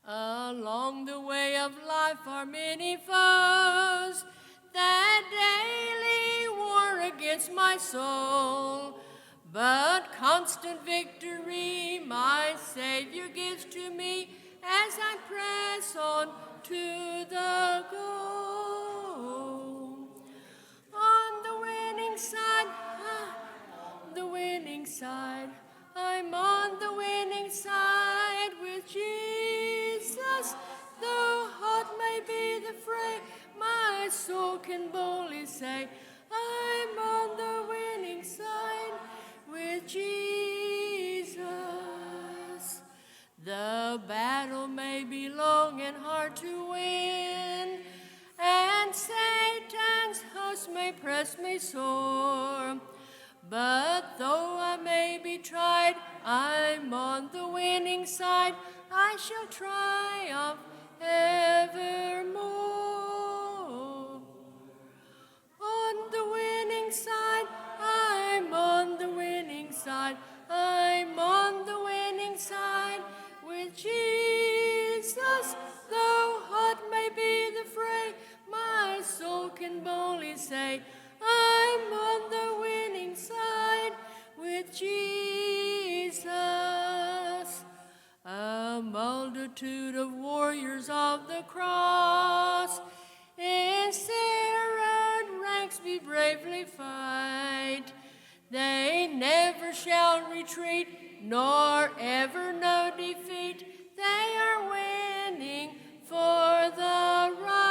Along the way of life are many foes that daily war against my soul. But constant victory my Savior gives to me as I press on to the goal. On the winning side, the winning side, I'm on the winning side with Jesus. Though hot may be the fray, my soul can boldly say, I'm on the winning side with Jesus. The battle may be long and hard to win, and Satan's host may press me sore. But though I may be tried, I'm on the winning side. I shall triumph evermore. On the winning side, I'm on the winning side. I'm on the winning side with Jesus. Though hot may be the fray, my soul can boldly say, I'm on the winning side with Jesus. A multitude of warriors of the cross in serried ranks be bravely fight. They never shall retreat, nor ever know defeat. They are winning for the right.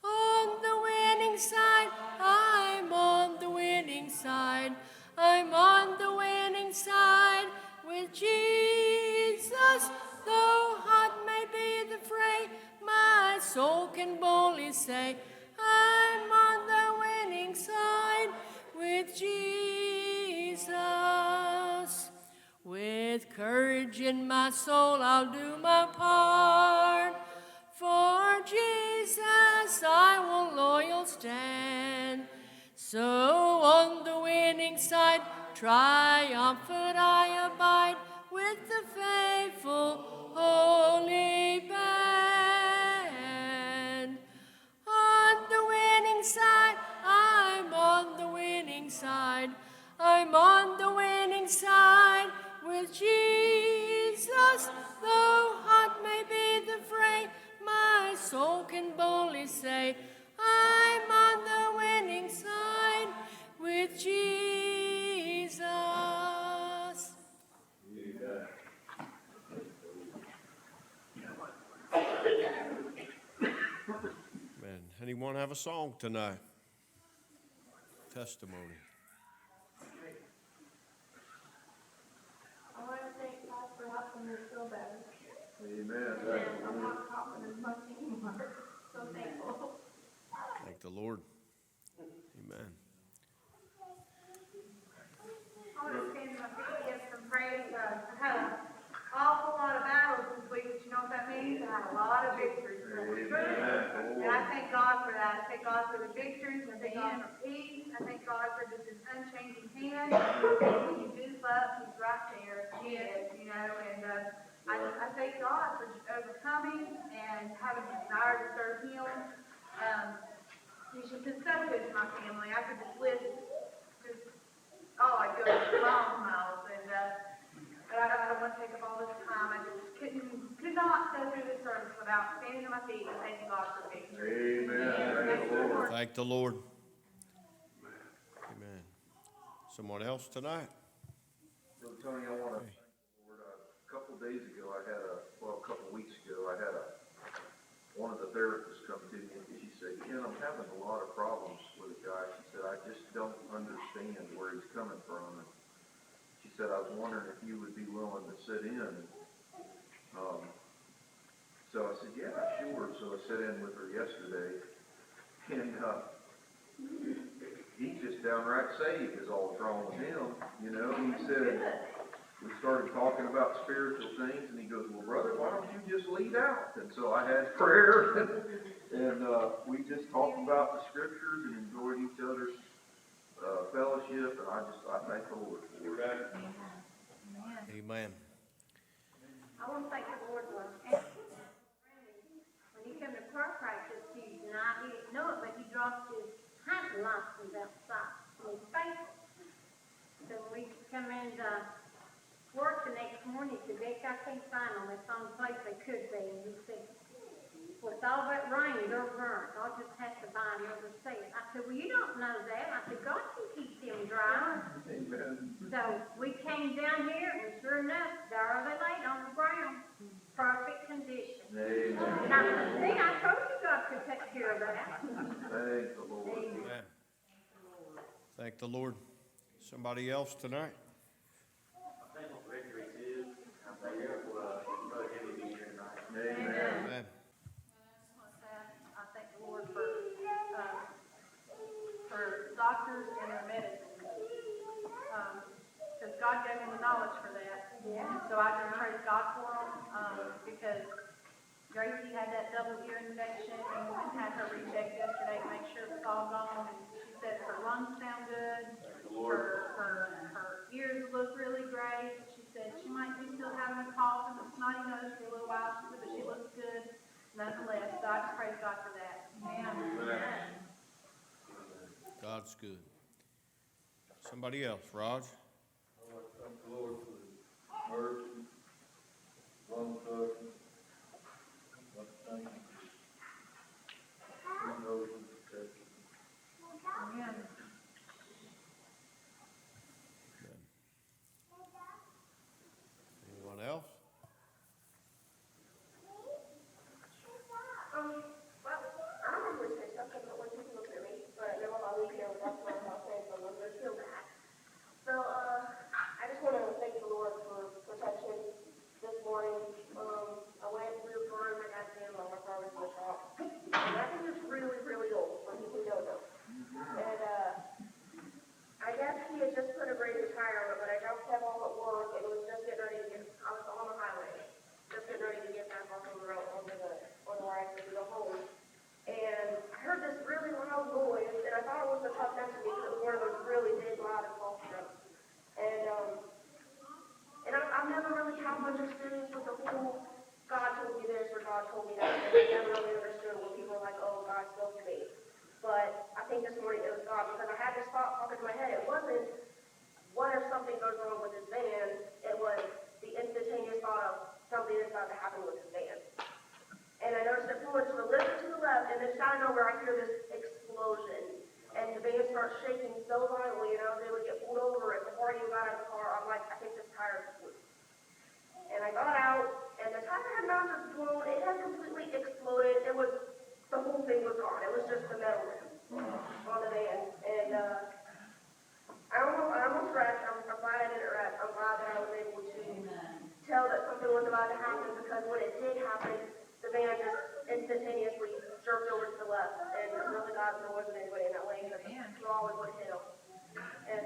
On the winning side, I'm on the winning side. I'm on the winning side with Jesus. Though hot may be the fray, my soul can boldly say, I'm on the winning side with Jesus. With courage in my soul, I'll do my part. For Jesus I will loyal stand. So on the winning side, triumphant I abide with the faithful holy band. On the winning side, I'm on the winning side. I'm on the winning side with Jesus. Though hot may be the fray, my soul can boldly say, I'm on the winning side with Jesus. Man, anyone have a song tonight? Testimony. I want to thank God for helping me feel better. Amen. And I'm not coughing as much anymore. So thankful. Thank the Lord. Amen. I want to stand to my feet and give some praise. I had an awful lot of battles this week, but you know what that means? I had a lot of victories. And I thank God for that. I thank God for the victories. I thank God for peace. I thank God for just His unchanging hand. When you do love, He's right there. He is, you know. And I thank God for just overcoming and having a desire to serve Him. He's just been so good to my family. I could just list just I go miles. And but I don't want to take up all this time. I just could not go through this service without standing on my feet and thanking God for victory. Amen. Thank the Lord. Amen. Someone else tonight? So Tony, I want to thank the Lord. A couple of days ago, a couple of weeks ago, I had one of the therapists come to me and she said, Ken, I'm having a lot of problems with a guy. She said, I just don't understand where he's coming from. And she said, I was wondering if you would be willing to sit in. So I said, yeah, sure. So I sat in with her yesterday, and he just downright saved is all that's wrong with him. You know, he said, we started talking about spiritual things, and he goes, well, brother, why don't you just lead out? And so I had prayer, and we just talked about the scriptures and enjoyed each other's fellowship, and I thank the Lord for it. Amen. want to thank the Lord for when he come to choir practice Tuesday night, he didn't know it, but he dropped his hunting license outside. So he's faithful. So when we come in to work the next morning, he said, Vic, I can't find them. It's on the place they could be. And he said, with all that rain, they're burnt. I'll just have to buy another set. I said, well, you don't know that. I said, God can keep them dry. Amen. So we came down here, and sure enough, there they laid on the ground. Perfect condition. Amen. Now, see, I told you God could take care of that. Thank the Lord. Amen. Thank the Lord. Somebody else tonight? Thankful for victory too. I'm thankful for Brother Jimmy being here tonight. Amen. Amen. I thank the Lord for doctors and their medicine. Because God gave me the knowledge for that. Yeah. So I just praise God for them, because Gracie had that double ear infection and we had her rechecked yesterday to make sure it was all gone. And she said her lungs sound good, her ears look really great. She said she might be still having a cough and a snotty nose for a little while, she said, but she looks good nonetheless. So I just praise God for that. Amen. God's good. Somebody else, Raj? I want to thank the Lord for His mercy, long suffering. I want to thank Him for He knows His protection. Amen. Anyone else? Well, I don't really say stuff because when people look at me, but then when I leave here, that's what I'm saying, so I'm going to feel bad. So, I just want to thank the Lord for protection this morning. I went through the room and got in my car was in the shop. And I think it's really, really old for people who don't know. And, I guess he had just put a brand new tire on it, but I dropped him off at work and was just getting ready to get, I was on the highway, just getting ready to get back off on the road, on where I could go home. And I heard this really loud noise, and I thought it was the truck next to me because it was one of those really big, loud and false trucks. And I've never really had much experience with the whole God told me this or God told me that. And I never really understood when people are like, oh, God spoke to me. But I think this morning it was God because I had this thought pop into my head. It wasn't, what if something goes wrong with his van? It was the instantaneous thought of something is about to happen with his van. And I noticed it pulling to the left, and then out of nowhere I hear this explosion. And the van starts shaking so violently, and I was able to get pulled over. And before I even got out of the car, I'm like, I think this tire is loose. And I got out, and the tire had not just blown, it had completely exploded. It was, the whole thing was gone. It was just the metal rim on the van. And I almost wrecked. I'm glad I didn't wreck. I'm glad that I was able to tell that something was about to happen, because when it did happen, the van just instantaneously jerked over to the left, and really glad there wasn't anybody in that lane, because the always would hit him. And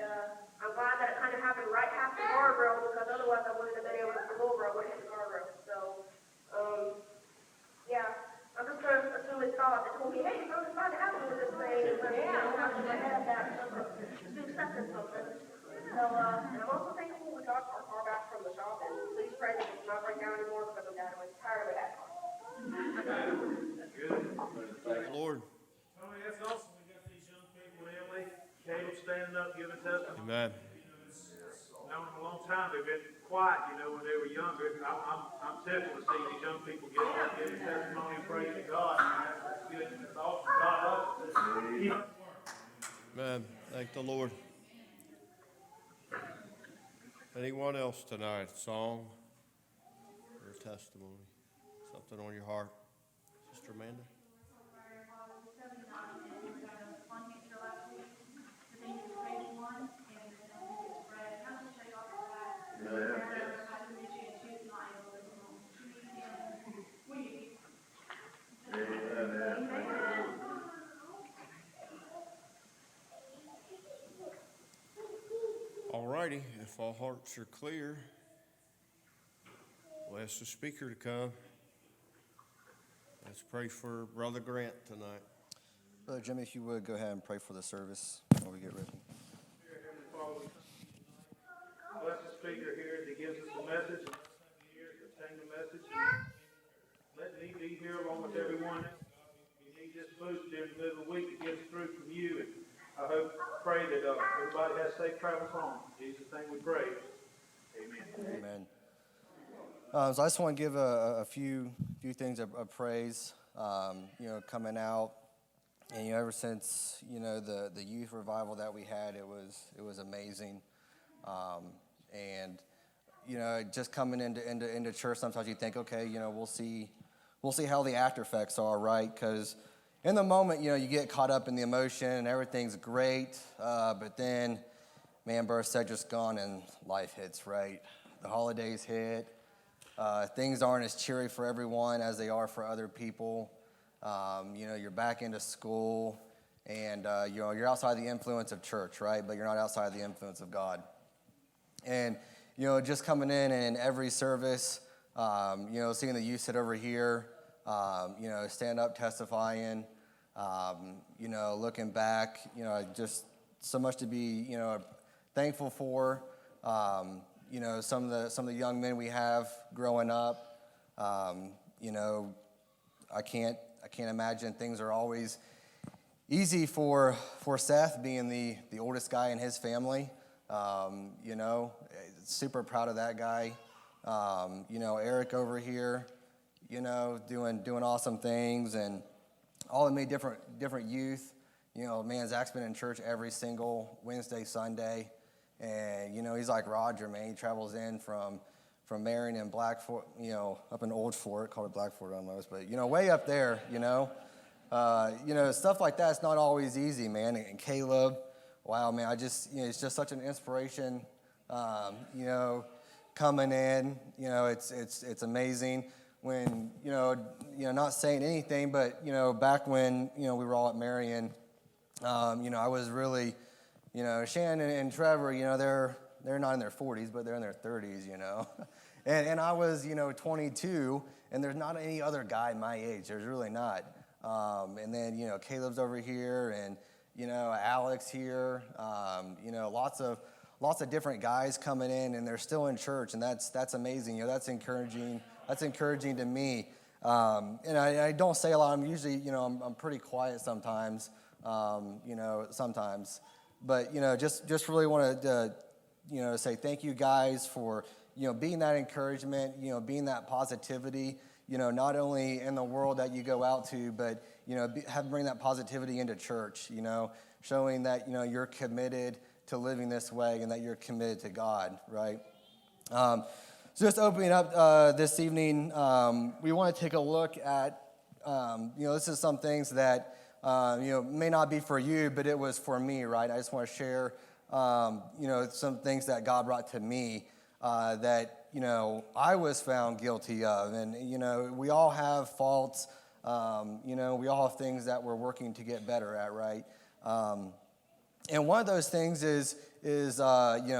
I'm glad that it kind of happened right past the guardrail, because otherwise I wouldn't have been able to pull over. I would have hit the guardrail. So, yeah, I'm just going to assume it's God that told me, hey, something's about to happen with this thing, and let me know how to ahead of that, to accept something. So, and I'm also thankful we got our car back from the shop, and please pray that it's not break down anymore, because I'm tired of that car. Thank the Lord. Tony, that's awesome. We got these young people, Emily, Caleb standing up, giving testimony. Amen. Known them a long time. They've been quiet, when they were younger. I'm tickled to see these young people giving testimony and praising God. That's good. That's awesome. God loves it. Amen. Thank the Lord. Anyone else tonight? Song or testimony? Something on your heart? Sister Amanda? All righty, if all hearts are clear, we'll ask the speaker to come. Let's pray for Brother Grant tonight. Brother Jimmy, if you would, go ahead and pray for the service while we get ready. Dear Heavenly Father, bless the speaker here as he gives us the message, and bless him here to obtain the message. message. Let me be here along with everyone else. We need this boost during the middle of the week to get us through from you. And I pray that everybody has safe travels home. In Jesus' name we pray. Amen. Amen. So I just want to give a few things of praise, coming out. And, ever since, the youth revival that we had, it was amazing. And, just coming into church, sometimes you think, okay, we'll see how the after effects are, right? Because in the moment, you get caught up in the emotion and everything's great. But then, man, birthday just gone and life hits, right? The holidays hit. Things aren't as cheery for everyone as they are for other people. You're back into school, and you're outside the influence of church, right? But you're not outside the influence of God. And just coming in and every service, seeing the youth sit over here, stand up testifying, looking back, just so much to be thankful for. Some of the young men we have growing up, I can't imagine things are always easy for Seth being the oldest guy in his family. Super proud of that guy. Eric over here, doing awesome things, and all of me different youth. Man, Zach's been in church every single Wednesday, Sunday. And, he's like Roger, man. He travels in from Marion and Blackford, up in Old Fort, call it Blackford almost, but, way up there, stuff like that's not always easy, man. And Caleb, wow, man, it's just such an inspiration, coming in, it's amazing when, not saying anything, but, back when, we were all at Marion, I was really, Shannon and Trevor, they're not in their 40s, but they're in their 30s, and I was, 22, and there's not any other guy my age. There's really not. And then, Caleb's over here, and, Alex here, lots of different guys coming in, and they're still in church, and that's amazing. That's encouraging. That's encouraging to me. And I don't say a lot. I'm usually, I'm pretty quiet sometimes, sometimes. But, just really wanted to, say thank you guys for, being that encouragement, being that positivity, not only in the world that you go out to, but, bring that positivity into church, showing that, you're committed to living this way and that you're committed to God, right? So just opening up this evening, we want to take a look at, this is some things that, may not be for you, but it was for me, right? I just want to share, some things that God brought to me that, I was found guilty of. And, we all have faults. We all have things that we're working to get better at, right? And one of those things is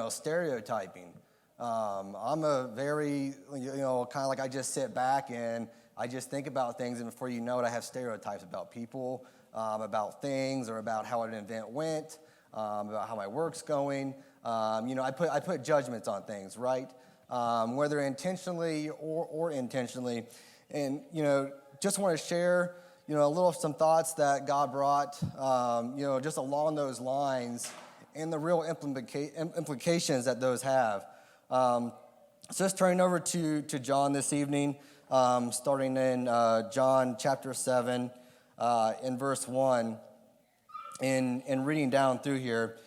stereotyping. I'm a very, kind of like I just sit back and I just think about things, and before you know it, I have stereotypes about people, about things, or about how an event went, about how my work's going. I put judgments on things, right? Whether intentionally or intentionally. And, just want to share, some thoughts that God brought, just along those lines and the real implications that those have. So just turning over to John this evening, starting in John chapter 7, in verse 1, and reading down through here.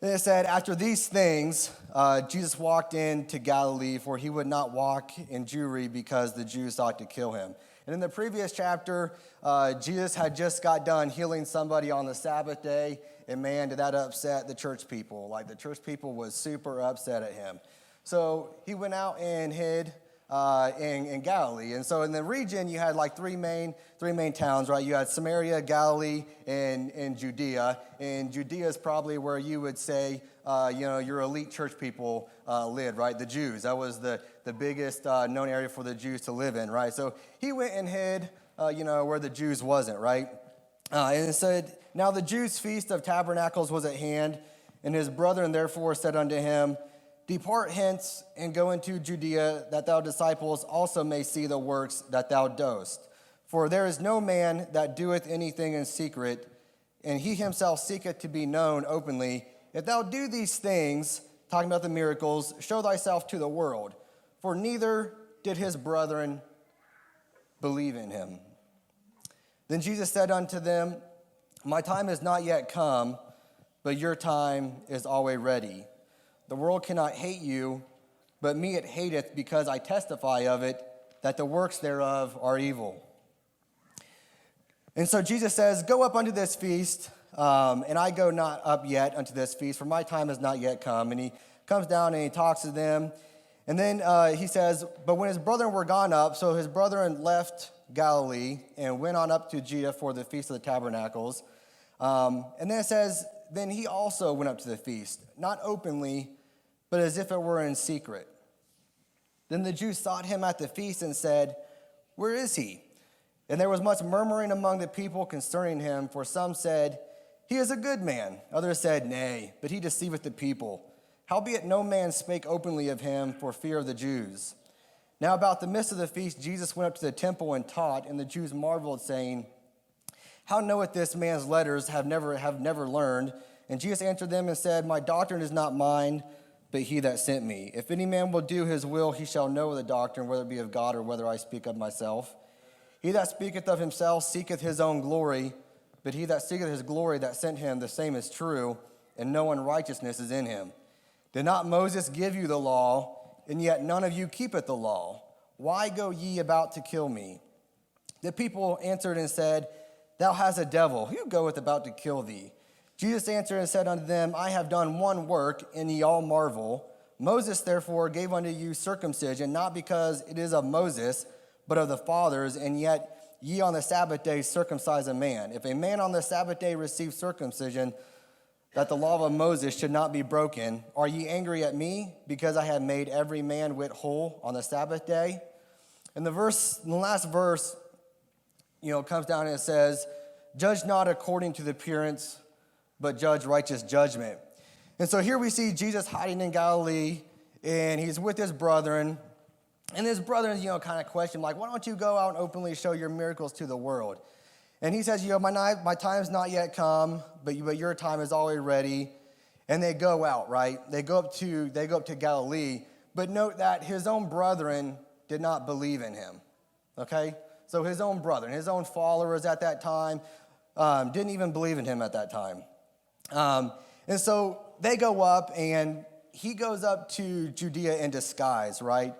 It said, after these things, Jesus walked into Galilee, for he would not walk in Jewry because the Jews sought to kill him. And in the previous chapter, Jesus had just got done healing somebody on the Sabbath day, and man, did that upset the church people. Like, the church people was super upset at him. So he went out and hid in Galilee. And so in the region, you had like three main towns, right? You had Samaria, Galilee, and Judea. And Judea is probably where you would say, your elite church people lived, right? The Jews. That was the biggest known area for the Jews to live in, right? So he went and hid, where the Jews wasn't, right? And it said, now the Jews' feast of tabernacles was at hand, and his brethren therefore said unto him, Depart hence and go into Judea, that thou disciples also may see the works that thou doest. For there is no man that doeth anything in secret, and he himself seeketh to be known openly. If thou do these things, talking about the miracles, show thyself to the world. For neither did his brethren believe in him. Then Jesus said unto them, My time is not yet come, but your time is always ready. The world cannot hate you, but me it hateth, because I testify of it, that the works thereof are evil. And so Jesus says, Go up unto this feast, and I go not up yet unto this feast, for my time has not yet come. And he comes down and he talks to them. And then he says, But when his brethren were gone up, so his brethren left Galilee and went on up to Judea for the Feast of the Tabernacles. And then it says, Then he also went up to the feast, not openly, but as if it were in secret. Then the Jews sought him at the feast and said, Where is he? And there was much murmuring among the people concerning him, for some said, He is a good man. Others said, Nay, but he deceiveth the people. Howbeit no man spake openly of him for fear of the Jews. Now about the midst of the feast Jesus went up to the temple and taught, and the Jews marveled, saying, How knoweth this man's letters have never learned? And Jesus answered them and said, My doctrine is not mine, but he that sent me. If any man will do his will, he shall know the doctrine, whether it be of God or whether I speak of myself. He that speaketh of himself seeketh his own glory, but he that seeketh his glory that sent him, the same is true, and no unrighteousness is in him. Did not Moses give you the law, and yet none of you keepeth the law? Why go ye about to kill me? The people answered and said, Thou hast a devil. Who goeth about to kill thee? Jesus answered and said unto them, I have done one work, and ye all marvel. Moses therefore gave unto you circumcision, not because it is of Moses, but of the fathers, and yet ye on the Sabbath day circumcise a man. If a man on the Sabbath day receive circumcision, that the law of Moses should not be broken, are ye angry at me, because I have made every man wit whole on the Sabbath day? And the last verse, comes down and it says, Judge not according to the appearance, but judge righteous judgment. And so here we see Jesus hiding in Galilee, and he's with his brethren. And his brethren, kind of question him, like, why don't you go out and openly show your miracles to the world? And he says, my time's not yet come, but your time is already ready. And they go out, right? They go up to Galilee. But note that his own brethren did not believe in him, okay? So his own brethren, his own followers at that time, didn't even believe in him at that time. And so they go up, and he goes up to Judea in disguise, right?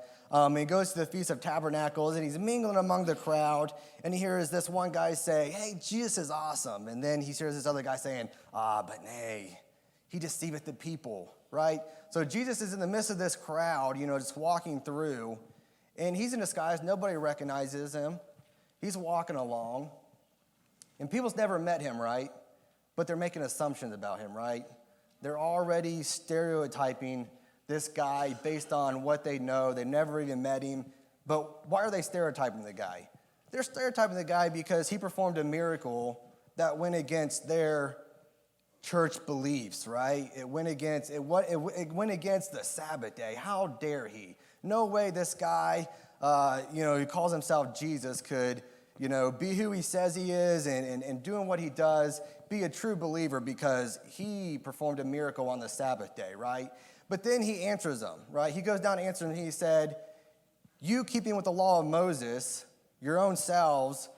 He goes to the Feast of Tabernacles, and he's mingling among the crowd, and he hears this one guy say, Hey, Jesus is awesome. And then he hears this other guy saying, but nay, he deceiveth the people, right? So Jesus is in the midst of this crowd, just walking through, and he's in disguise. Nobody recognizes him. He's walking along, and people's never met him, right? But they're making assumptions about him, right? They're already stereotyping this guy based on what they know. They never even met him. But why are they stereotyping the guy? They're stereotyping the guy because he performed a miracle that went against their church beliefs, right? It went against the Sabbath day. How dare he? No way this guy, who calls himself Jesus could, be who he says he is and doing what he does, be a true believer because he performed a miracle on the Sabbath day, right? But then he answers them, right? He goes down and answers them, and he said, You keeping with the law of Moses, your own selves,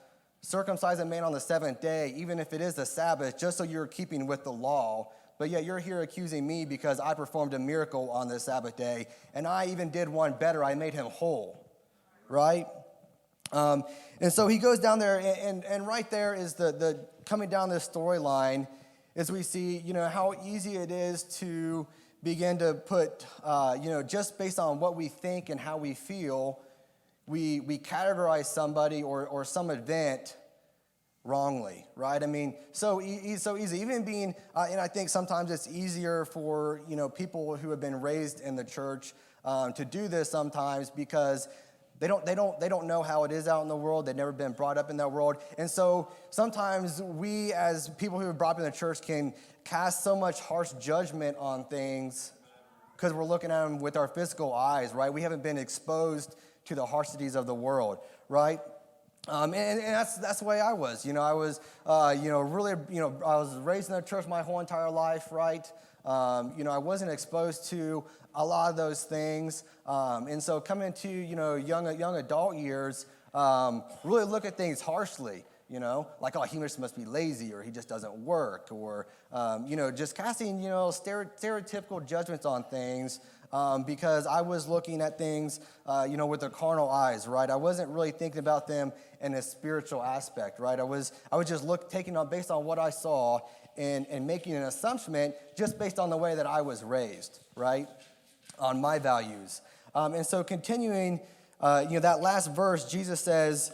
circumcise a man on the seventh day, even if it is the Sabbath, just so you're keeping with the law. But yet you're here accusing me because I performed a miracle on the Sabbath day, and I even did one better. I made him whole, right? And so he goes down there, and right there is the coming down this storyline as we see, how easy it is to begin to put, just based on what we think and how we feel, we categorize somebody or some event wrongly, right? I mean, so easy. Even being, and I think sometimes it's easier for, people who have been raised in the church to do this sometimes because they don't know how it is out in the world. They've never been brought up in that world. And so sometimes we as people who are brought up in the church can cast so much harsh judgment on things because we're looking at them with our physical eyes, right? We haven't been exposed to the harshities of the world, right? And that's the way I was. I was, really, I was raised in the church my whole entire life, right? I wasn't exposed to a lot of those things. And so coming to, young adult years, really look at things harshly, like, oh, he must be lazy, or he just doesn't work, or, just casting, stereotypical judgments on things, because I was looking at things, with the carnal eyes, right? I wasn't really thinking about them in a spiritual aspect, right? I was just taking on based on what I saw and making an assumption just based on the way that I was raised, right? On my values. And so continuing, that last verse, Jesus says,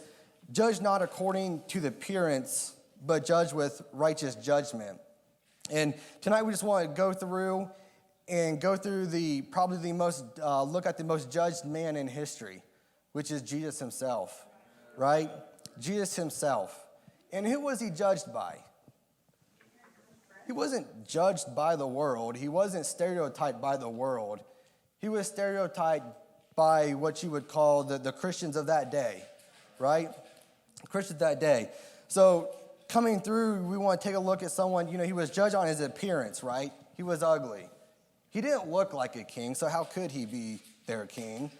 judge not according to the appearance, but judge with righteous judgment. And tonight we just want to go through look at the most judged man in history, which is Jesus himself, right? Jesus himself. And who was he judged by? He wasn't judged by the world. He wasn't stereotyped by the world. He was stereotyped by what you would call the Christians of that day, right? Christians that day. So coming through, we want to take a look at someone, he was judged on his appearance, right? He was ugly. He didn't look like a king, so how could he be their king?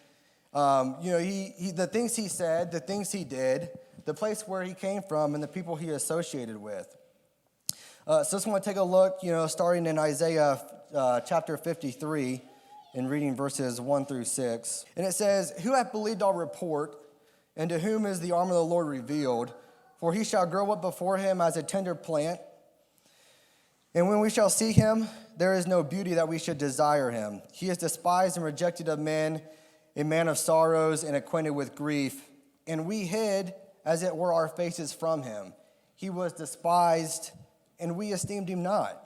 The things he said, the things he did, the place where he came from, and the people he associated with. So just want to take a look, starting in Isaiah chapter 53 and reading verses 1 through 6. And it says, who hath believed our report, and to whom is the arm of the Lord revealed? For he shall grow up before him as a tender plant. And when we shall see him, there is no beauty that we should desire him. He is despised and rejected of men, a man of sorrows and acquainted with grief. And we hid, as it were, our faces from him. He was despised, and we esteemed him not.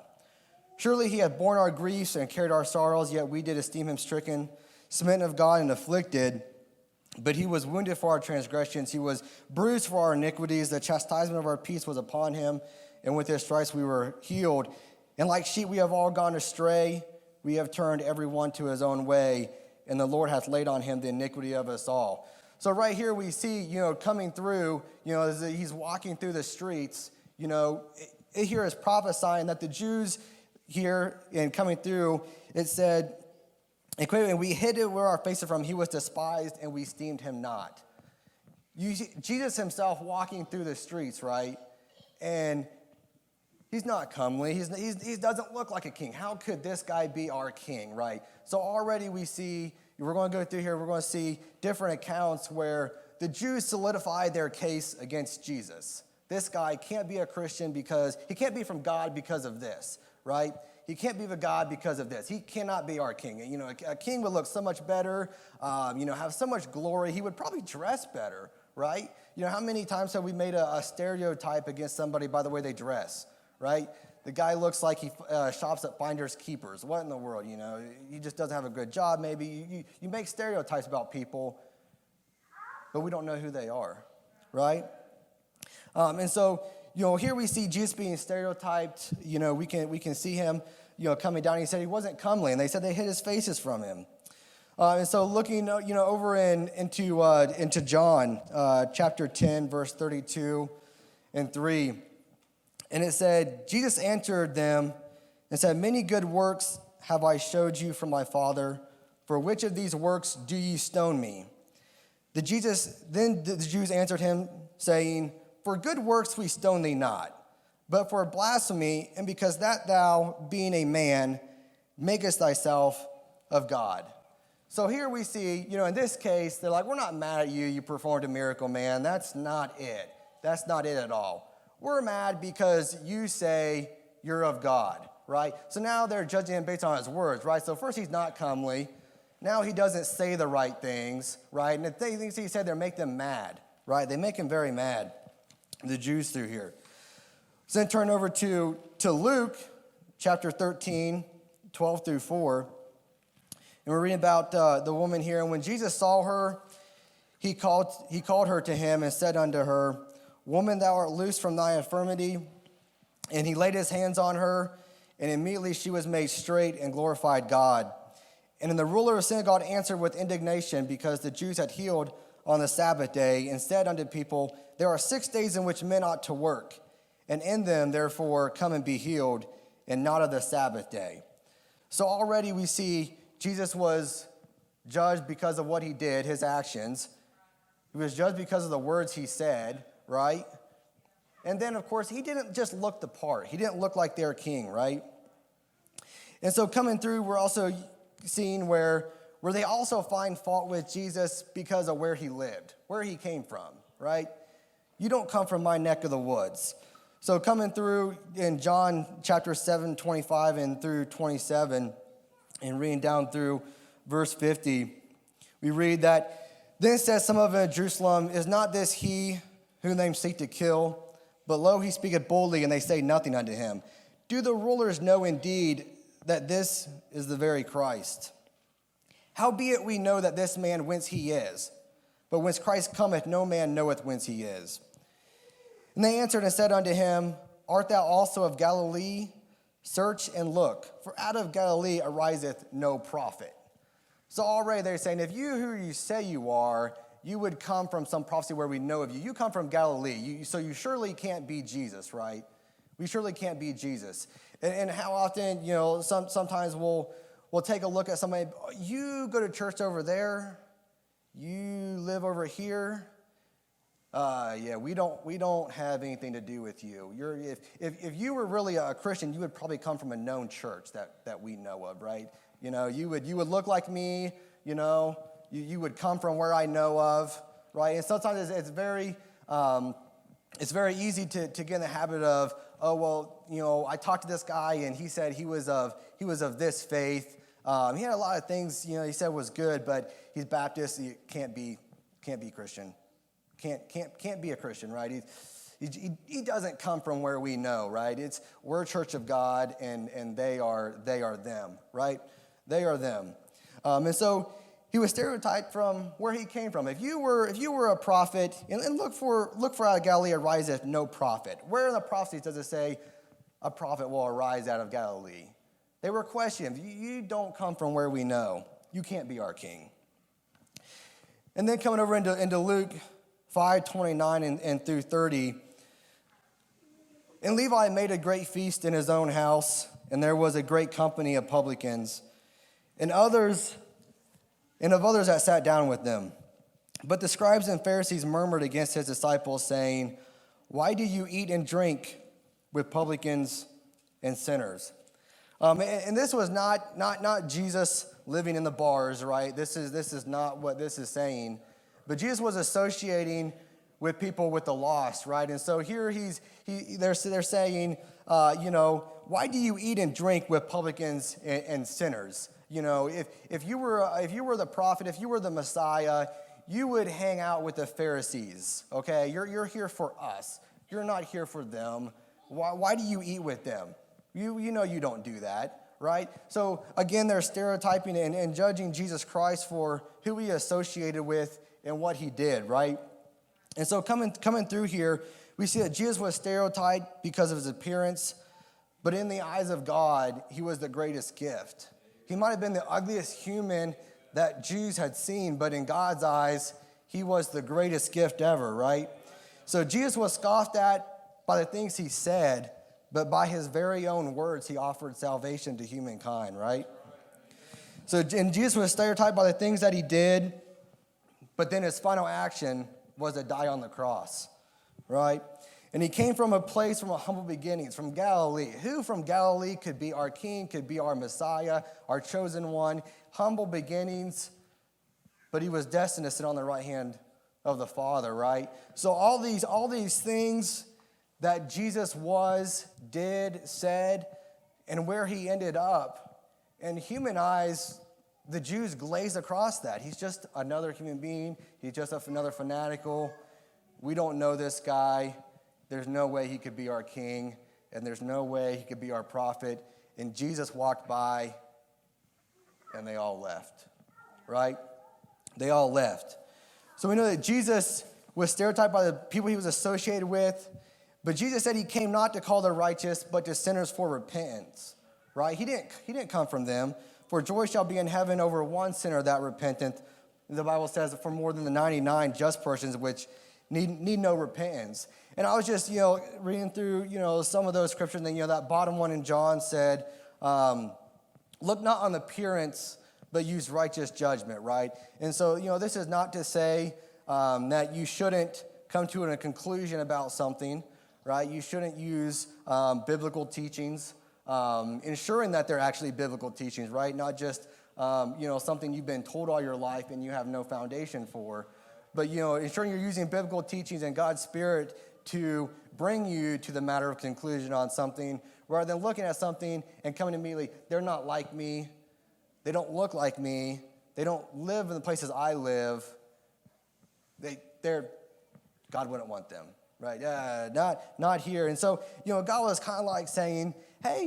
Surely he hath borne our griefs and carried our sorrows, yet we did esteem him stricken, smitten of God, and afflicted. But he was wounded for our transgressions. He was bruised for our iniquities. The chastisement of our peace was upon him, and with his stripes we were healed. And like sheep we have all gone astray. We have turned every one to his own way, and the Lord hath laid on him the iniquity of us all. So right here we see, coming through, as he's walking through the streets, it here is prophesying that the Jews here and coming through, it said, and we hid it where our faces from. He was despised, and we esteemed him not. Jesus himself walking through the streets, right? And he's not comely. He doesn't look like a king. How could this guy be our king, right? So already we see, we're going to go through here, we're going to see different accounts where the Jews solidified their case against Jesus. This guy can't be a Christian because, he can't be from God because of this, right? He can't be the God because of this. He cannot be our king. A king would look so much better, have so much glory. He would probably dress better, right? How many times have we made a stereotype against somebody by the way they dress, right? The guy looks like he shops at Finders Keepers. What in the world, He just doesn't have a good job maybe. You make stereotypes about people, but we don't know who they are, right? And so, here we see Jesus being stereotyped. We can see him, coming down. He said he wasn't comely, and they said they hid his faces from him. And so looking, over into John chapter 10, verse 32 and 3, and it said, Jesus answered them and said, many good works have I showed you from my Father. For which of these works do ye stone me? Then the Jews answered him, saying, for good works we stone thee not, but for blasphemy, and because that thou, being a man, makest thyself of God. So here we see, in this case, they're like, we're not mad at you, you performed a miracle, man. That's not it. That's not it at all. We're mad because you say you're of God, right? So now they're judging him based on his words, right? So first he's not comely. Now he doesn't say the right things, right? And the things he said, they make them mad, right? They make him very mad. The Jews through here. So then turn over to Luke chapter 13, 12 through 4. And we're reading about the woman here. And when Jesus saw her, he called her to him and said unto her, woman, thou art loosed from thy infirmity. And he laid his hands on her, and immediately she was made straight and glorified God. And then the ruler of the synagogue answered with indignation because the Jews had healed on the Sabbath day and said unto people, there are 6 days in which men ought to work, and in them therefore come and be healed, and not of the Sabbath day. So already we see Jesus was judged because of what he did, his actions. He was judged because of the words he said, right? And then, of course, he didn't just look the part. He didn't look like their king, right? And so coming through, we're also seeing where they also find fault with Jesus because of where he lived, where he came from, right? You don't come from my neck of the woods. So coming through in John chapter 7, 25 and through 27, and reading down through verse 50, we read that, then says some of them in Jerusalem, is not this he whom they seek to kill? But lo, he speaketh boldly, and they say nothing unto him. Do the rulers know indeed that this is the very Christ? Howbeit we know that this man whence he is, but whence Christ cometh, no man knoweth whence he is. And they answered and said unto him, art thou also of Galilee? Search and look, for out of Galilee ariseth no prophet. So already they're saying, if you who you say you are, you would come from some prophecy where we know of you. You come from Galilee, so you surely can't be Jesus, right? We surely can't be Jesus. And how often, sometimes we'll take a look at somebody, you go to church over there, you live over here. We don't have anything to do with you. If you were really a Christian, you would probably come from a known church that we know of, right? You would look like me, you would come from where I know of, right? And sometimes it's very easy to get in the habit of, I talked to this guy and he said he was of this faith. He had a lot of things, he said was good, but he's Baptist, he can't be Christian. Can't be a Christian, right? He doesn't come from where we know, right? We're a church of God, and they are them, right? They are them, and so he was stereotyped from where he came from. If you were a prophet, and look for out of Galilee ariseth no prophet. Where in the prophecies does it say a prophet will arise out of Galilee? They were questioned. You don't come from where we know. You can't be our king. And then coming over into Luke 5:29 and through 30. And Levi made a great feast in his own house, and there was a great company of publicans, and of others that sat down with them. But the scribes and Pharisees murmured against his disciples, saying, why do you eat and drink with publicans and sinners? And this was not Jesus living in the bars, right? This is not what this is saying. But Jesus was associating with people with the lost, right? And so here they're saying, why do you eat and drink with publicans and sinners? If you were the prophet, if you were the Messiah, you would hang out with the Pharisees. Okay, you're here for us. You're not here for them. Why do you eat with them? You know you don't do that, right? So again, they're stereotyping and judging Jesus Christ for who he associated with and what he did, right? And so coming through here, we see that Jesus was stereotyped because of his appearance, but in the eyes of God, he was the greatest gift. He might have been the ugliest human that Jews had seen, but in God's eyes, he was the greatest gift ever, right? So Jesus was scoffed at by the things he said, but by his very own words, he offered salvation to humankind, right? So and Jesus was stereotyped by the things that he did, but then his final action was to die on the cross, right? And he came from a place, from a humble beginnings, from Galilee. Who from Galilee could be our king, could be our Messiah, our chosen one? Humble beginnings, but he was destined to sit on the right hand of the Father, right? So all these things that Jesus was, did, said, and where he ended up, in human eyes, the Jews glazed across that. He's just another human being. He's just another fanatical. We don't know this guy. There's no way he could be our king, and there's no way he could be our prophet. And Jesus walked by, and they all left, right? They all left. So we know that Jesus was stereotyped by the people he was associated with, but Jesus said he came not to call the righteous, but to sinners for repentance, right? He didn't come from them. For joy shall be in heaven over one sinner that repenteth. The Bible says for more than the 99 just persons which need no repentance. And I was just, reading through, some of those scriptures, and that bottom one in John said, look not on appearance, but use righteous judgment, right? And so, this is not to say that you shouldn't come to a conclusion about something, right? You shouldn't use biblical teachings, ensuring that they're actually biblical teachings, right? Not just, something you've been told all your life and you have no foundation for. But, ensuring you're using biblical teachings and God's Spirit to bring you to the matter of conclusion on something, rather than looking at something and coming immediately, they're not like me, they don't look like me, they don't live in the places I live, God wouldn't want them, right? Not here. And so, God was kind of like saying, hey,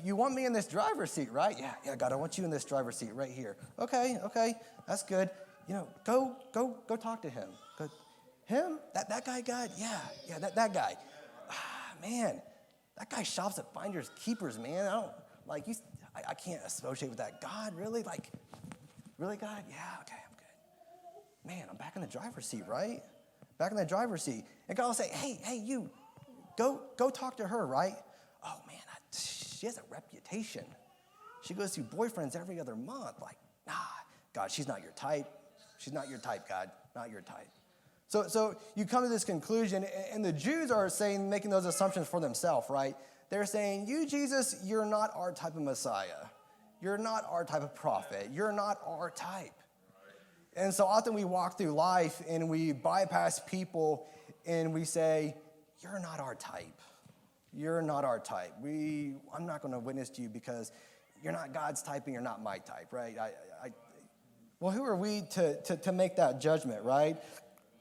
you want me in this driver's seat, right? Yeah, God, I want you in this driver's seat right here. Okay, that's good. Go talk to him. Him? That guy, God? Yeah, that guy. Man, that guy shops at Finders Keepers, man. I can't associate with that. God, really? Really, God? Yeah, okay, I'm good. Man, I'm back in the driver's seat, right? Back in the driver's seat. And God will say, hey, you, go talk to her, right? Oh, man, she has a reputation. She goes through boyfriends every other month. Nah, God, she's not your type. She's not your type, God, not your type. So you come to this conclusion, and the Jews are making those assumptions for themselves, right? They're saying, you, Jesus, you're not our type of Messiah. You're not our type of prophet. You're not our type. And so often we walk through life and we bypass people and we say, you're not our type. You're not our type. I'm not going to witness to you because you're not God's type and you're not my type, right? Well, who are we to make that judgment, right?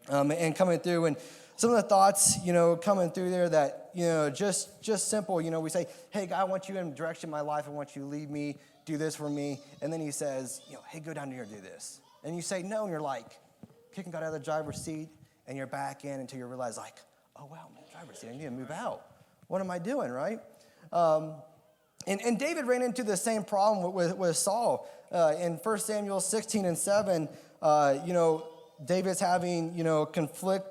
And coming through, and some of the thoughts, coming through there that, just simple, we say, hey, God, I want you in direction of my life. I want you to lead me, do this for me. And then he says, hey, go down here and do this. And you say no, and you're kicking God out of the driver's seat, and you're back in until you realize oh, wow, I'm in the driver's seat. I need to move out. What am I doing, right? And David ran into the same problem with Saul. In 1 Samuel 16 and 7, David's having,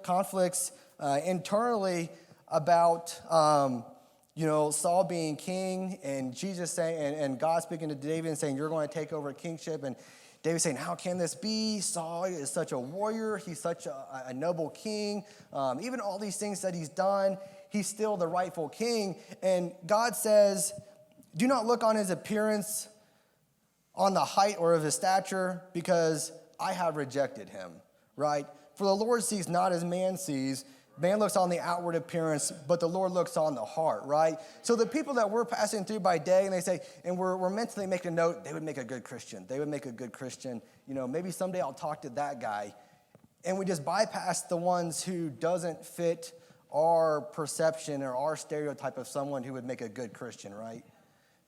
conflicts internally about, Saul being king, and Jesus saying, and God speaking to David and saying, you're going to take over kingship. And David saying, how can this be? Saul is such a warrior. He's such a noble king. Even all these things that he's done, he's still the rightful king. And God says, do not look on his appearance, on the height or of his stature, because I have rejected him, right? For the Lord sees not as man sees. Man looks on the outward appearance, but the Lord looks on the heart, right? So the people that we're passing through by day, and they say, and we're mentally making a note, they would make a good Christian. They would make a good Christian. Maybe someday I'll talk to that guy. And we just bypass the ones who doesn't fit our perception or our stereotype of someone who would make a good Christian, right?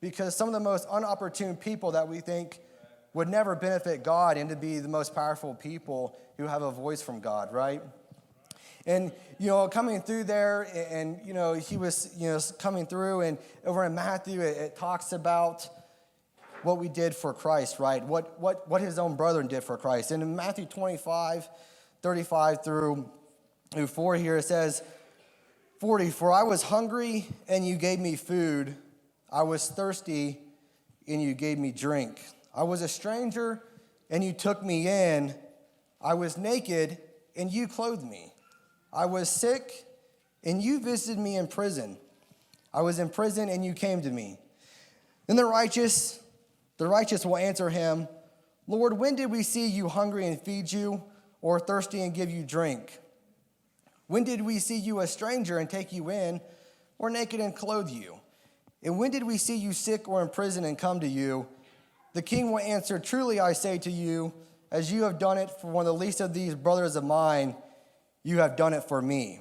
Because some of the most unopportune people that we think would never benefit God and to be the most powerful people who have a voice from God, right? And, coming through there, and, he was, coming through, and over in Matthew, it talks about what we did for Christ, right? What his own brethren did for Christ. And in Matthew 25, 35 through 4 here, it says, 40, for I was hungry, and you gave me food. I was thirsty, and you gave me drink. I was a stranger, and you took me in. I was naked, and you clothed me. I was sick, and you visited me in prison. I was in prison, and you came to me. Then the righteous will answer him, Lord, when did we see you hungry and feed you, or thirsty and give you drink? When did we see you a stranger and take you in, or naked and clothe you? And when did we see you sick or in prison and come to you? The king will answer, truly I say to you, as you have done it for one of the least of these brothers of mine, you have done it for me.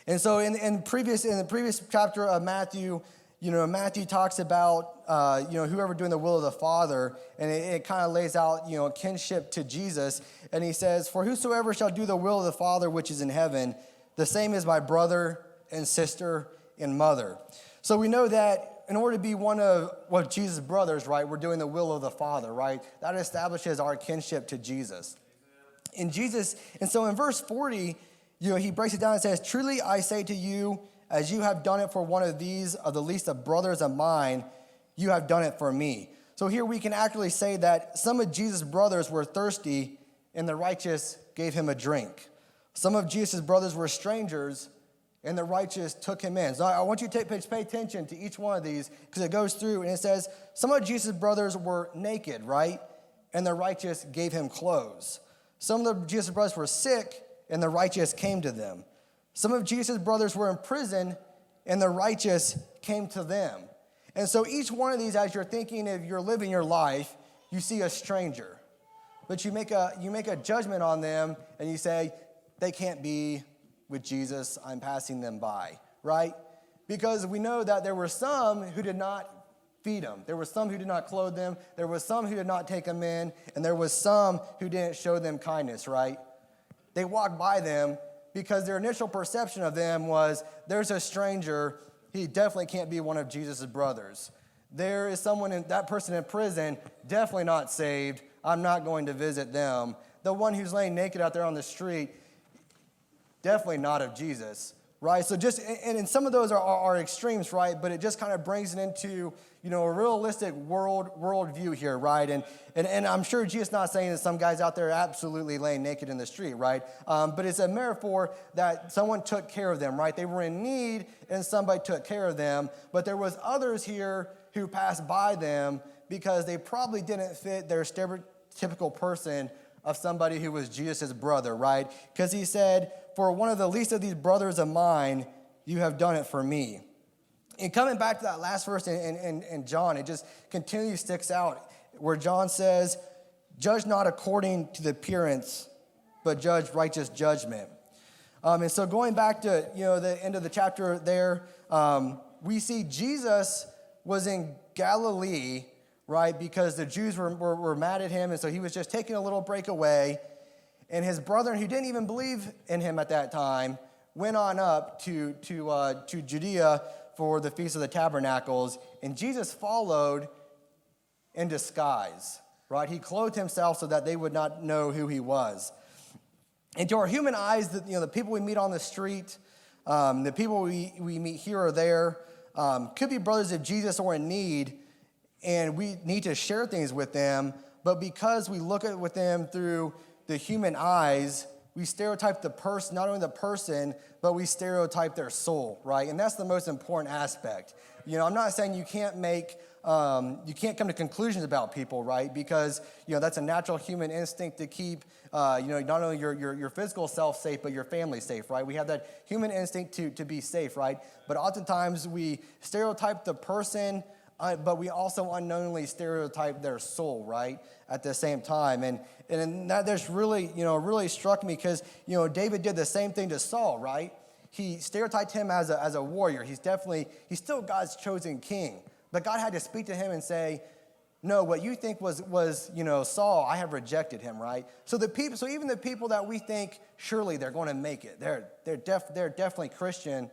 And so in the previous chapter of Matthew, Matthew talks about, whoever doing the will of the Father, and it kind of lays out, kinship to Jesus. And he says, for whosoever shall do the will of the Father which is in heaven, the same is my brother and sister and mother. So we know that in order to be one of Jesus' brothers, right, we're doing the will of the Father, right? That establishes our kinship to Jesus. And so in verse 40, he breaks it down and says, "Truly I say to you, as you have done it for one of these, of the least of brothers of mine, you have done it for me." So here we can actually say that some of Jesus' brothers were thirsty, and the righteous gave him a drink. Some of Jesus' brothers were strangers, and the righteous took him in. So I want you to pay attention to each one of these, because it goes through and it says, some of Jesus' brothers were naked, right? And the righteous gave him clothes. Some of Jesus' brothers were sick, and the righteous came to them. Some of Jesus' brothers were in prison, and the righteous came to them. And so each one of these, as you're thinking, if you're living your life, you see a stranger. But you make a judgment on them, and you say, they can't be with Jesus, I'm passing them by, right? Because we know that there were some who did not feed them. There were some who did not clothe them. There was some who did not take them in. And there was some who didn't show them kindness, right? They walked by them because their initial perception of them was, there's a stranger, he definitely can't be one of Jesus' brothers. There is that person in prison, definitely not saved. I'm not going to visit them. The one who's laying naked out there on the street, definitely not of Jesus, right? So and some of those are extremes, right? But it just kind of brings it into, a realistic world view here, right? And I'm sure Jesus not saying that some guys out there are absolutely laying naked in the street, right? But it's a metaphor that someone took care of them, right? They were in need and somebody took care of them. But there was others here who passed by them because they probably didn't fit their stereotypical person of somebody who was Jesus' brother, right? Because he said, for one of the least of these brothers of mine, you have done it for me. And coming back to that last verse in John, it just continually sticks out where John says, judge not according to the appearance, but judge righteous judgment. And so going back to, the end of the chapter there, we see Jesus was in Galilee, right? Because the Jews were mad at him, and so he was just taking a little break away. And his brother, who didn't even believe in him at that time, went on up to Judea for the Feast of the Tabernacles, and Jesus followed in disguise, right? He clothed himself so that they would not know who he was. And to our human eyes, the people we meet on the street, the people we meet here or there, could be brothers of Jesus or in need, and we need to share things with them, but because we look at with them through the human eyes, we stereotype the person, not only the person, but we stereotype their soul, right? And that's the most important aspect. I'm not saying you can't you can't come to conclusions about people, right? Because, that's a natural human instinct to keep, not only your physical self safe, but your family safe, right? We have that human instinct to be safe, right? But oftentimes we stereotype the person, but we also unknowingly stereotype their soul, right, at the same time. And that just really struck me because, David did the same thing to Saul, right? He stereotyped him as a warrior. He's still God's chosen king. But God had to speak to him and say, no, what you think was Saul, I have rejected him, right? So even the people that we think, surely they're going to make it, they're definitely Christian,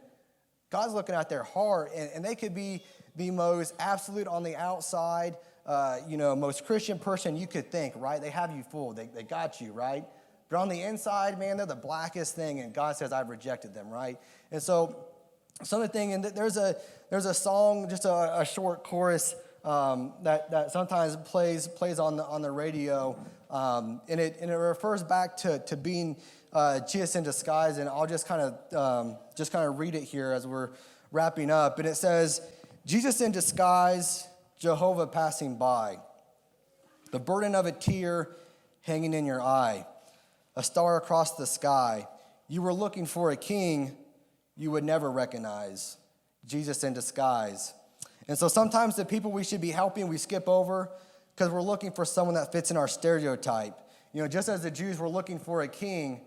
God's looking at their heart, and they could be the most absolute on the outside, most Christian person you could think, right? They have you fooled. They got you, right? But on the inside, man, they're the blackest thing, and God says, I've rejected them, right? And so some of the thing, and there's a song, just a short chorus that sometimes plays on the radio, and it refers back to being Jesus in disguise, and I'll just kind of read it here as we're wrapping up. And it says, Jesus in disguise, Jehovah passing by, the burden of a tear hanging in your eye, a star across the sky. You were looking for a king you would never recognize, Jesus in disguise. And so sometimes the people we should be helping, we skip over because we're looking for someone that fits in our stereotype. Just as the Jews were looking for a king,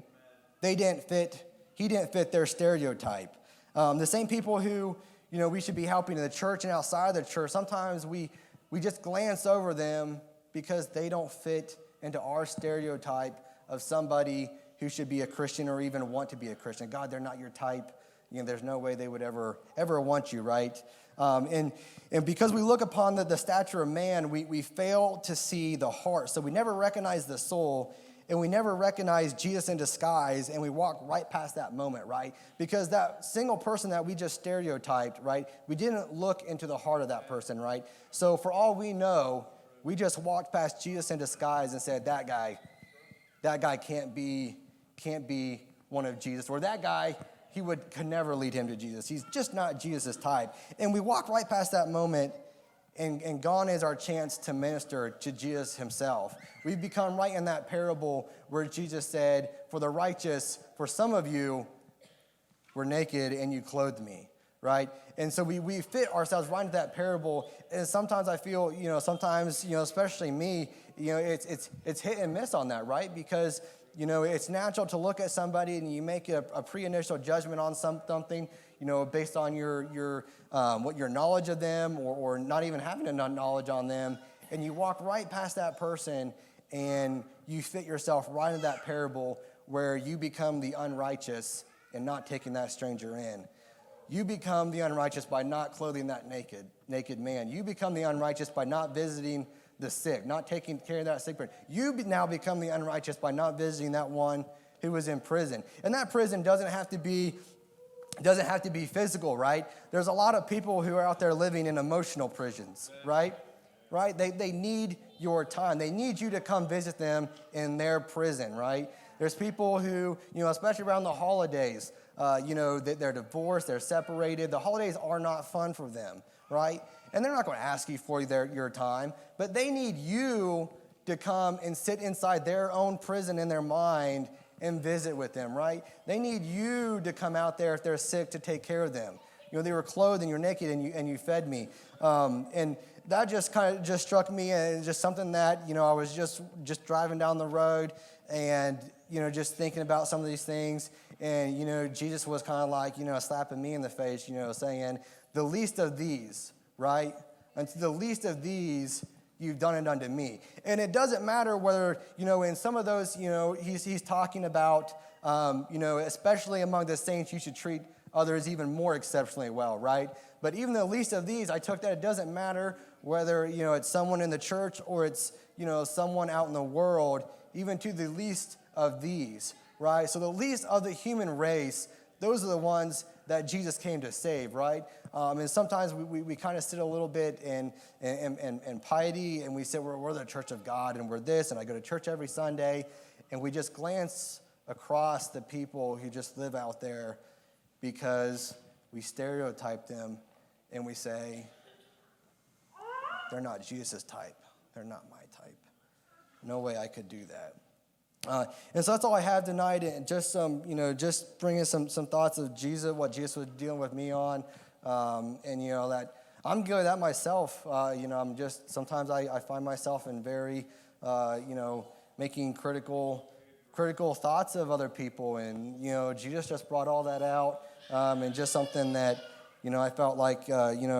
he didn't fit their stereotype. The same people who, we should be helping in the church and outside of the church, sometimes we just glance over them because they don't fit into our stereotype of somebody who should be a Christian or even want to be a Christian. God, they're not your type. there's no way they would ever want you, right? And because we look upon the stature of man, we fail to see the heart. So we never recognize the soul, and we never recognize Jesus in disguise, and we walk right past that moment, right? Because that single person that we just stereotyped, right, we didn't look into the heart of that person, right? So for all we know, we just walked past Jesus in disguise and said, that guy can't be one of Jesus, or that guy, could never lead him to Jesus. He's just not Jesus' type. And we walk right past that moment, and gone is our chance to minister to Jesus himself. We've become right in that parable where Jesus said, for the righteous, for some of you were naked and you clothed me, right? And so we fit ourselves right into that parable. And sometimes I feel, especially me, it's hit and miss on that, right? Because, it's natural to look at somebody and you make a pre-initial judgment on something, based on your knowledge of them or not even having enough knowledge on them. And you walk right past that person and you fit yourself right into that parable where you become the unrighteous and not taking that stranger in. You become the unrighteous by not clothing that naked man. You become the unrighteous by not visiting the sick, not taking care of that sick person. You now become the unrighteous by not visiting that one who was in prison. And that prison doesn't have to be physical, right? There's a lot of people who are out there living in emotional prisons, right? Right? They need your time. They need you to come visit them in their prison, right? There's people who, especially around the holidays, they're divorced, they're separated. The holidays are not fun for them, right? And they're not going to ask you for your time, but they need you to come and sit inside their own prison in their mind and visit with them, right? They need you to come out there if they're sick to take care of them. They were clothed and you're naked and you fed me. And that just kind of just struck me as just something that, I was just driving down the road and, just thinking about some of these things. And, Jesus was kind of like, slapping me in the face, saying, the least of these, right? Unto the least of these, you've done it unto me. And it doesn't matter whether, in some of those, he's talking about, especially among the saints, you should treat others even more exceptionally well, right? But even the least of these, I took that it doesn't matter whether, it's someone in the church or it's, someone out in the world, even to the least of these, right? So the least of the human race, those are the ones that Jesus came to save, right? And sometimes we kind of sit a little bit in piety, and we say we're the church of God, and we're this, and I go to church every Sunday, and we just glance across the people who just live out there because we stereotype them, and we say, they're not Jesus' type. They're not my type. No way I could do that. And so that's all I have tonight, and just just bringing some thoughts of Jesus, what Jesus was dealing with me on, and that I'm good at that myself. I'm just sometimes I find myself in very, making critical thoughts of other people, and Jesus just brought all that out, and just something that I felt like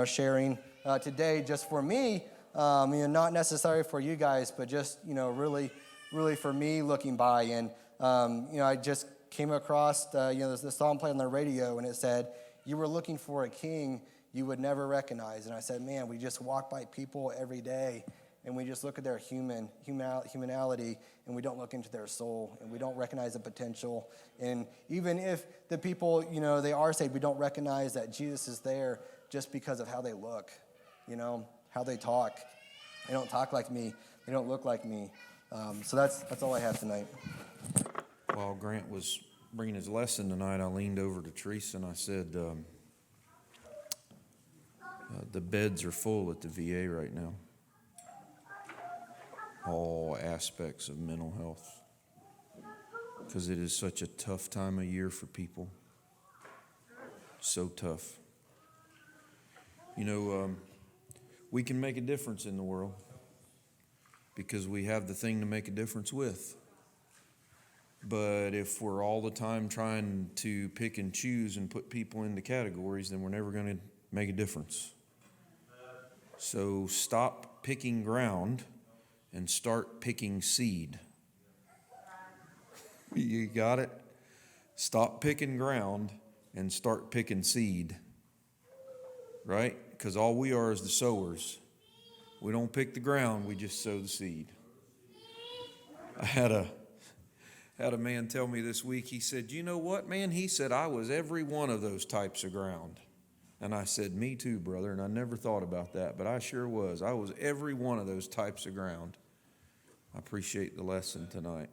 sharing today, just for me, not necessarily for you guys, but just really for me looking by. And, I just came across, this song played on the radio, and it said, you were looking for a king you would never recognize. And I said, man, we just walk by people every day, and we just look at their humanality, and we don't look into their soul, and we don't recognize the potential. And even if the people, they are saved, we don't recognize that Jesus is there just because of how they look, how they talk. They don't talk like me. They don't look like me. So that's all I have tonight. While Grant was bringing his lesson tonight, I leaned over to Teresa and I said, the beds are full at the VA right now. All aspects of mental health. Because it is such a tough time of year for people. So tough. We can make a difference in the world because we have the thing to make a difference with. But if we're all the time trying to pick and choose and put people into categories, then we're never going to make a difference. So stop picking ground and start picking seed. You got it? Stop picking ground and start picking seed, right? Because all we are is the sowers. We don't pick the ground, we just sow the seed. I had a man tell me this week, he said, you know what, man? He said, I was every one of those types of ground. And I said, me too, brother, and I never thought about that, but I sure was. I was every one of those types of ground. I appreciate the lesson tonight.